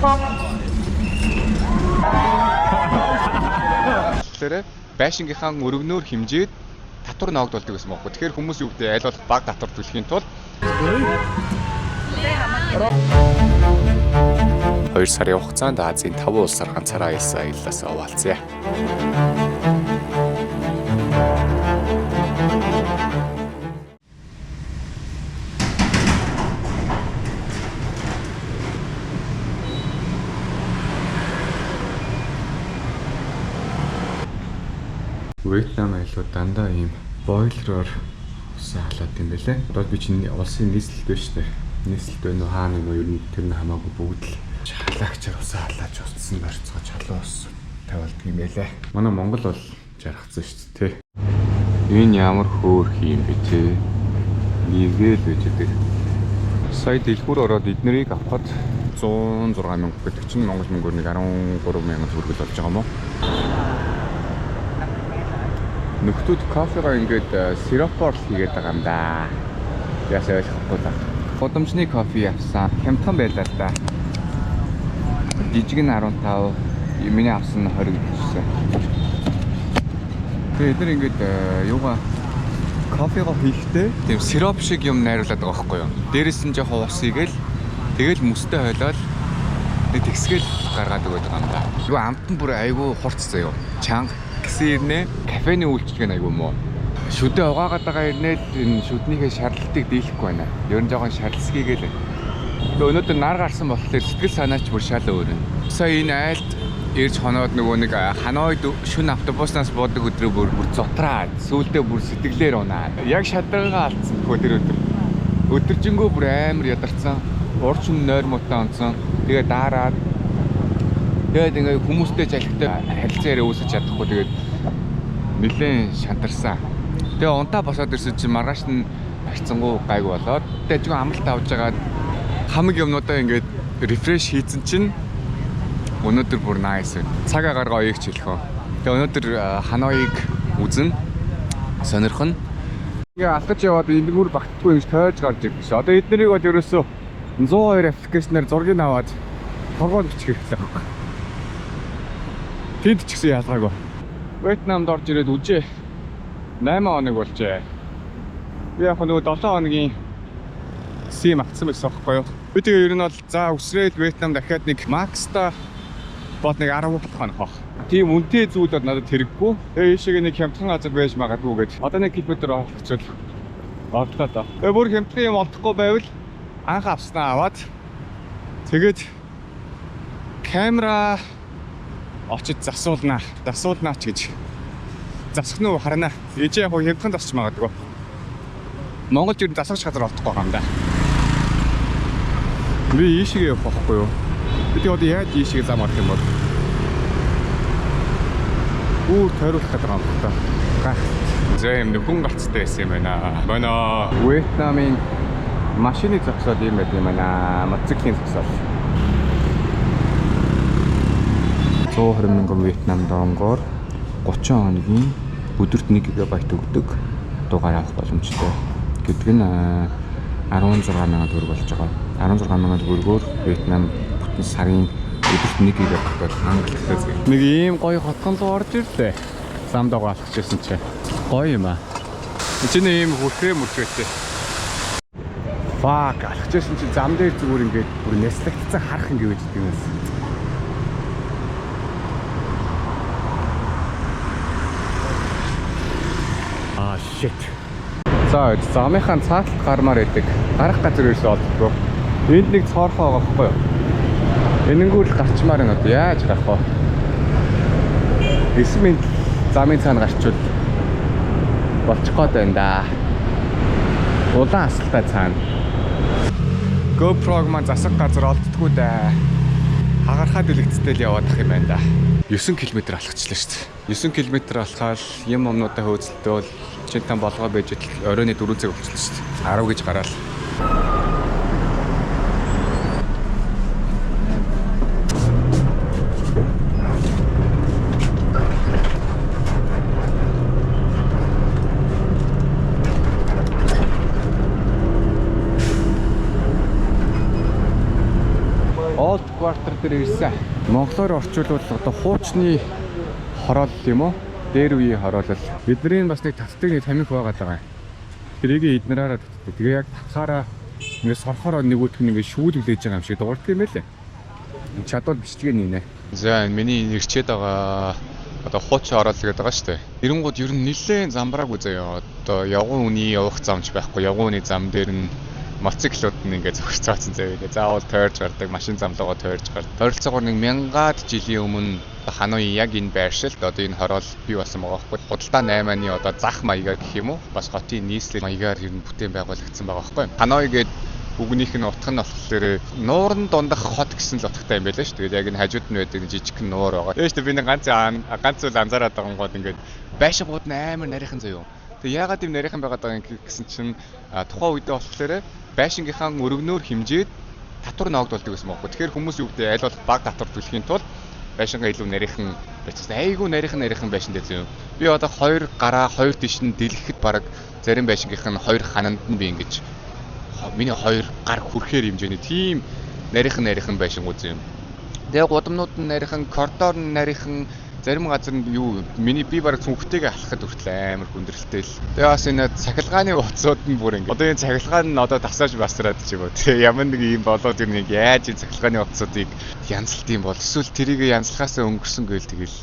Тэгэхээр байшингийнхаа өргөнөөр хэмжээд татвар ногдуулдаг гэсэн байна. Тэгэхээр хүмүүс юу гэдэг аль болох бага татвар төлөхийн тулд 2 сарын хугацаанд Азийн 5 улсаар ганцаараа аялсан аяллаас оваалцъя. Вьетнам аяллууд дандаа ийм бойлероор усан халаад юм байлээ. Одоо би чинь улсын нийслэлд байна шүү дээ. Нийслэлд байна уу хаана юм уу ер нь тэр нь хамаагүй бүгд л халаагчаар усан халааж устсан барьцгааж халуун ус тавилдаг юм байлээ. Манай Монгол бол жаргацсан шүү дээ. Энэ ямар хөөх юм бэ те. Нэгэл байж байгаа. Сая дэлгүүр ороод эднэрийг авахад 106 мянга гэдэг чинь Монгол мөнгөөр нэг 13 мянган төгрөг болж байгаа юм уу? Нөхдүүд кофегаа ингээд сиропоор хийгээд байгаа юм да. Ясаа ойлгохгүй та. Удамжны кофе авсан. Хямдхан байлаа л да. Жижиг нь 15, миний авсан нь 20 гэсэн. Тэгээд эдгээр ингээд юугаа кофегаа хийхдээ тийм сироп шиг юм найруулад байгаа байхгүй юу? Дээрээс нь жоохон ус игээл тэгэл мөстэй хойлоод нэг тэгсгэл гаргаад өгöd байгаа юм да. Юу амтан бүр айгүй хурц заяа. Чанга гэсэн ирнэ кафений үйлчлэг нь айгүй мó. Шүдэ угаагаад байгаа ирнэ энэ шүднийхээ шаардлагатыг дийлэхгүй байна. Ер нь жоохон шаардлагсгийгээл. Тэгээ өнөөдөр нар гарсан болохоор сэтгэл санаач бүр шал өөр юм. Сая энэ айлд ирж хоноод нөгөө нэг Ханойд шүн автобуснаас буудаг өдрөө бүр зутраад сүүлдээ бүр сэтгэлээр унаа. Яг шадаргаа алдсан хөө тэр өдөр. Өдөржингөө бүр амар ядарсан. Урчин нойр муутай онцсон. Тэгээ даараад тэгээд ингээ хүмүүстэй залхитай харилцаа яриа үүсэж чадахгүй тэгээд нэлээд шантарсан. Тэгээ унтаа босоод ирсэн чинь маргааш нь харцсангуу гайг болоод тэгээд жиг амралт авж байгаа хамаг юмнуудаа ингээд рефреш хийцэн чинь өнөөдөр бүр nice байна. Цагаа гаргаа оёгч хэлэхөө. Тэгээ өнөөдөр Ханоиг үзэн сонирхон. Ингээ алгаж яваад эндгүүр багтахгүй ингэж тойж гарч ирсэн ш. Одоо эднэрийг бол ерөөсөө 102 аппликейшнээр зургийг аваад торгоод бичих хэрэгтэй байхгүй. Тэнд ч гэсэн ялгаагүй. Вьетнамд орж ирээд үжээ 8 хоног болжээ. Би яг нөгөө 7 хоногийн сим авсан байсан байхгүй юу. Би тэгээ ер нь бол за өсрээд Вьетнам дахиад нэг макста бод нэг 10 хоног хох. Тийм үнэтэй зүйл бол надад хэрэггүй. Тэгээ ийшээ нэг хямдхан газар байж магадгүй гэж. Одоо 1 км олчихвол орлоо доо. Тэгээ бүр хямдхан юм олдохгүй байвал анх авснаа аваад тэгээд камера очиж засуулнаа ч гэж засах нь харна. Ээжээ яг хямдхан засч магадгүй. Монголд ер нь засагч газар олдохгүй юм да. Би ийшээ явах байхгүй юу? Би одоо яаж ийшээ зам орох юм бол? Өөр тойруулах гэдэг юм байна. Гах. Зэм нөхөн гарцтай байсан юм байна. Манай Вьетнамын машины зогсоод юм байт юм байна. Мотоциклийн зогсоод. 120 мянган Вьетнам донгоор 30 хоногийн өдөрт 1 ГБ өгдөг дугаар авах боломжтой. Гэдэг нь 16 мянган төгрөг болж байгаа. 16 мянган төгрөгөөр Вьетнам бүтэн сарын өдөрт 1 ГБ хангалтай зэ. Нэг ийм гоё хотгон руу орж ирлээ. Замд байгаа алхчихсан чи. Гоё юм аа. Эцний ийм хүрхээ мөрчөөтэй. Фак алхчихсан чи зам дээр зүгээр ингээд бүр нэслэгдсэн харах ингэ байж байгаа юм. Shit. За замынхаа цааталт гармаар идэг. Гарах газар ерөөсөө олддгоо. Энд нэг цоорхоо байгаа байхгүй юу? Энэнгүүр гарчмаар нь одоо яаж гарах вэ? Эсмийн замын цаана гарчвал болчих гээд байна да. Улаан асалтай цаана. GoPro-г маань засаг газар олддгоо да. Хагарахад дэлгэцтэй л яваад ах юм байна да. 9 км алхачлаа шүү дээ. 9 км алхаал юм өмнөдөө хөөцөлтөө бол чинтан болгоо байж оройны 4 цаг болчихлоо шүү дээ. 10 гэж гараал. Old Quarter шалтар дээр ирсэн. Монголоор орчуулбал одоо хуучны хороолол юм уу? Дээр үеийн хороолол. Бидний бас нэг татдаг нэг тамхи байгаа юм. Тэрийг эднэраараа татдаг. Тэгээ яг татхаараа ингээд сорхороо нөгөөх нь ингээд шүүлүүлж байгаа юм шиг дуурдаг юм байлээ. Чадвал бичлэг нийнэ. За миний нэрчээд байгаа одоо хуучин хороолол гэдэг байгаа шүү дээ. Эренгууд ер нь нэлээд замбраагүй заяа. Одоо явган үний явах замч байхгүй. Явган үний зам дээр нь моциклууд нь ингээд зогсож цаасан заяа. Заавал тойрж гардаг, машин замлуугаа тойрж гардаг. Тойролцоогоор нэг 1000-аад жилийн өмнө Ханой яг энэ байршилд одоо энэ хороол бий болсон байгаа байхгүй. Худалдаа 8-ны одоо зах маягаар гэх юм уу? Бас хотын нийслэл маягаар ер нь бүтээн байгуулагдсан байгаа байхгүй. Ханой гээд бүгнийх нь утга нь болохоор нуурын дундах хот гэсэн л утгатай юм байлаа шүү. Тэгээд яг энэ хажууд нь байдаг жижигхэн нуур байгаа. Тэгээ шүү дээ би нэг ганц үл анзаараад байгаа гоод ингээд байшингууд нь амар нарийнхан заяа. Тэгээ яагаад ийм нарийнхан байгаад байгаа юм гэсэн чинь тухайн үедээ болохоор байшингийнхаа өргөнөөр хэмжээд татвар ногдуулдаг гэсэн мөхгүй. Тэгэхээр хүмүүс юу гэдэг аль бол баг татвар төлөхийн тулд байшингаа илүү нарийнхан байцсан. Айгүй нарийнхан байшин дээр зөө. Би одоо 2 гараа 2 тиш нь дэлгэхэд бараг зарим байшингийнх нь 2 хананд нь би ингэж миний 2 гар хүрэхээр хэмжээний тийм нарийнхан байшингууд зөө. Тэгээ гудамнууд нь нарийнхан, коридор нь нарийнхан, зарим газар нь юу миний би бараг цүнхтэйгээ алхахад хүртэл амар хүндрэлтэй л. Тэгээ бас энэ цахилгааны утсууд нь бүр ингэ. Одоо энэ цахилгаан нь одоо тасааж басраад ч юм уу. Тэгээ ямар нэг юм болоод ирнэ яаж энэ цахилгааны утсуудыг янзалт юм бол эсвэл тэрийг янзлахаасаа өнгөрсөн гээл тэгэл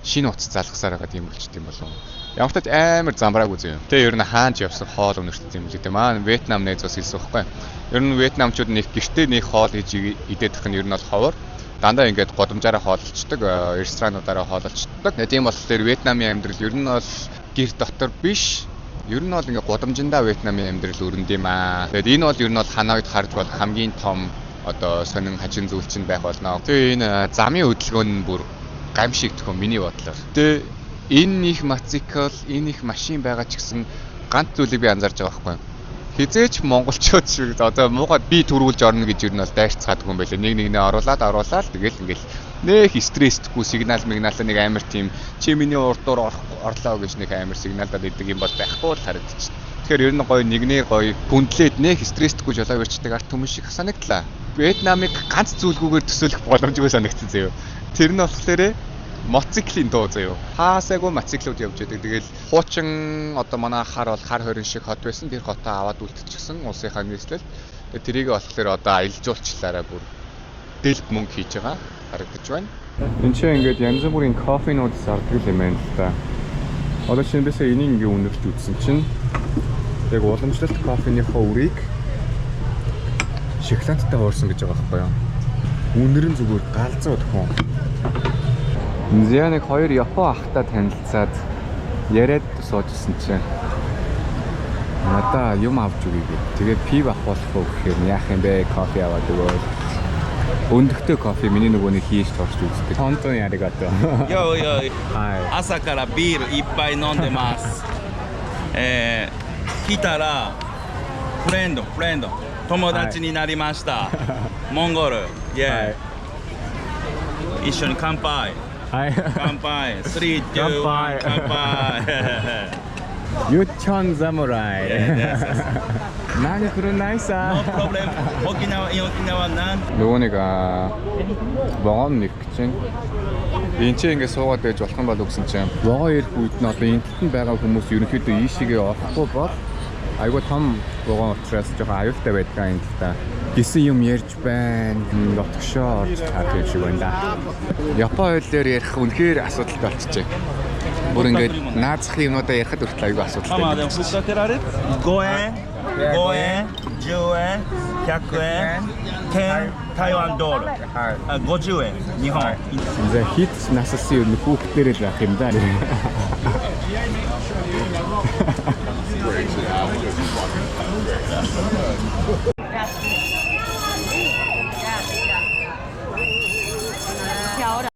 шинэ утас залгасаар байгаа юм болчт юм болов. Ямар ч амар замбраагүй зөө. Тэгээ ер нь хаанч явсан хоол өнөрт юм л гэдэг. Маань Вьетнам найз бас хэлсэн байхгүй. Ер нь Вьетнамчууд нэг гэртээ нэг хоол хийж идэх нь ер нь бол ховор. Дандаа ингээд годамжаараа хооллцдог, ресторануудаараа хооллцдог. Тийм болохоор Вьетнамын амьдрал ер нь бол гэр дотор биш. Ер нь бол ингээд годамжиндаа Вьетнамын амьдрал өрөнд юм аа. Тэгээд энэ бол ер нь бол Ханоид харж бол хамгийн том одоо сонин хажин зүйл чинь байх болно. Тэгээ энэ замын хөдөлгөөн нь бүр гамшигдэх миний бодлоор. Тэгээ энэ их мотоцикл, энэ их машин байгаа ч гэсэн ганц зүйлийг би анзаарж байгаа байхгүй юу? Хизээч монголчууд шиг одоо муугаад би төрүүлж орно гэж ер нь бол дайрцгаадгүй юм байлаа. Нэг оруулаад тэгэл ингээл нэх стрессдэггүй сигнал мигналаа нэг амар тийм чи миний урдуур орлоо гэж нэг амар сигналдаад идэг юм бол байхгүй л харагдчих. Тэгэхээр ер нь гоё нэгний гоё хүндлээд нэх стрессдэггүй жолоо барьчдаг арт хүмүүс шиг санагдлаа. Вьетнамыг ганц зүйлгүйгээр төсөөлөх боломжгүй санагдсан заяа. Тэр нь болохоор мотоциклийн дуу заяа. Хаасаагүй мотоциклууд явж байдаг. Тэгэл хуучин одоо манай хар бол хар хорин шиг хот байсан. Тэр хотоо аваад үлдчихсэн улсынхаа нийслэл. Тэрийг болохоор одоо аялжуулчлаараа бүр дэлб мөнгө хийж байгаа харагдаж байна. Энд чинь ингээд янз бүрийн кофенууд зардаг юм байна л да. Одоо чинь бисаа энийг ингээд үнэлж үзсэн чинь яг уламжлалт кофеныхоо үрийг шоколадтай хуурсан гэж байгаа байхгүй юу? Үнэр нь зүгээр галзуу төхөн. Зяныг 2 Япон ахтай танилцаад яриад суужсэн чинь надаа юм авч өгье гэ. Тэгээд пив авах болох гэхээр яах юм бэ? Кофе аваад өгөөл. Өндөгтэй кофе миний нөгөө нэг хийж турш үздэг. Тонтон яригато. Yo. 朝からビールいっぱい飲んでます。来たらフレンド友達になりました。モンゴル。一緒に乾杯。はい乾杯 3, 2, 1乾杯ゆっちょん侍何来るないさ No problem沖縄なんнөгөө нэг вагон нэг чинь энэ чинь ингэ суугаад байж болох юм болов гэсэн чинь вагон ирэх үед нь одоо энэ тэлтэнд байгаа хүмүүс ерөнхийдөө ийшээгээ орохгүй бол айгүй том вагон учраас жоохон аюултай байдаг юм л та. Гисэн юм ярьж байна. Нотгошоо орж таарах юм шиг байна да. Япон хэлээр ярих үнэхээр асуудалтай болчихжээ. Бүр ингээд наазах юмудаа ярихад хүртэл айгүй асуудалтай. 5円、10円、100円、10台湾ドル、50円、日本。За хит насасан юу нөхөختээр л авах юм да.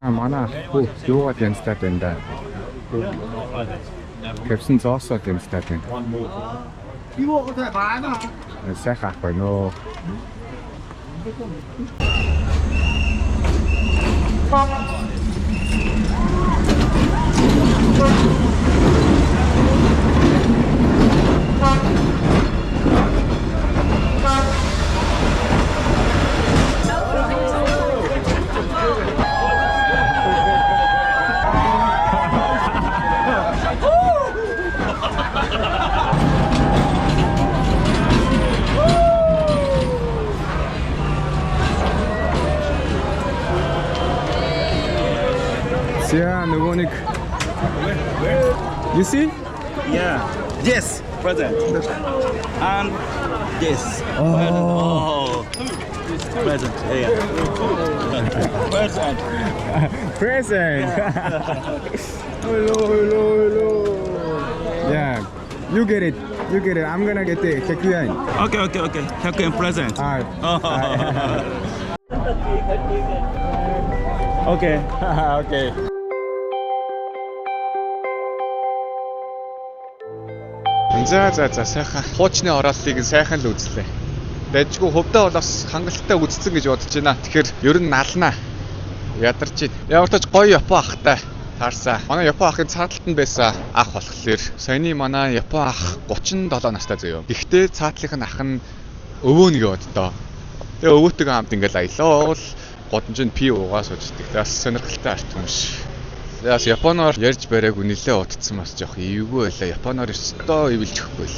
Манай юугаад янзтай байна да. Кэпсэн зоосоо янзтай байна. Сайхан ах байна уу. Yeah, нөгөө нэг You see? Yeah. Yes, present. And this. Oh. Present. Yeah. Present. Present. hello. Yeah, you get it. I'm gonna get the 100 yen. Okay. 100 yen present. Alright. Okay. Okay. За сайхан. Хуучны оролтыг сайхан л үзлээ. Дэжгүй хөвдөө бол бас хангалттай үзсэн гэж бодож байна. Тэгэхээр ер нь налнаа. Ядарч байна. Явартаж гоё Япон ахтай таарсан. Манай Япон ахын цааталтанд байсан ах болохоор саяны манай Япон ах 37 настай заяа. Гэхдээ цаатлынх нь ах нь өвөө нэг боддоо. Тэгээ өвөөтэйгээ хамт ингээл аялал годомжинд пи уугаа сууждаг. Бас сонирхолтой арт юм шиг. Яас Японоор ярьж барайгүй нэлээ утцсан бас жоох эвгүй байлаа. Японоор өстөө ивэлж өгөхгүй л.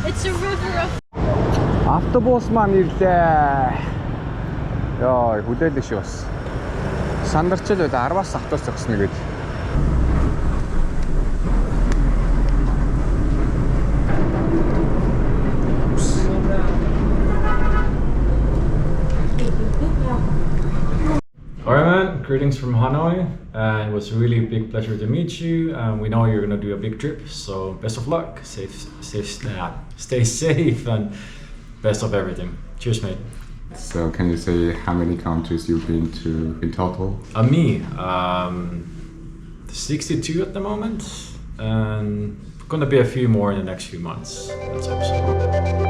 It's a river of Автобус маань ирлээ. Яа, хүлээлээ шүү бас. Сандарчл байл 10-аас автобус зогсноо гээд. Alright man, greetings from Hanoi. It was really a big pleasure to meet you. We know you're gonna do a big trip, so best of luck. Stay safe and best of everything. Cheers, mate. So can you say how many countries you've been to in total? Me, 62 at the moment, and gonna be a few more in the next few months. Let's hope so.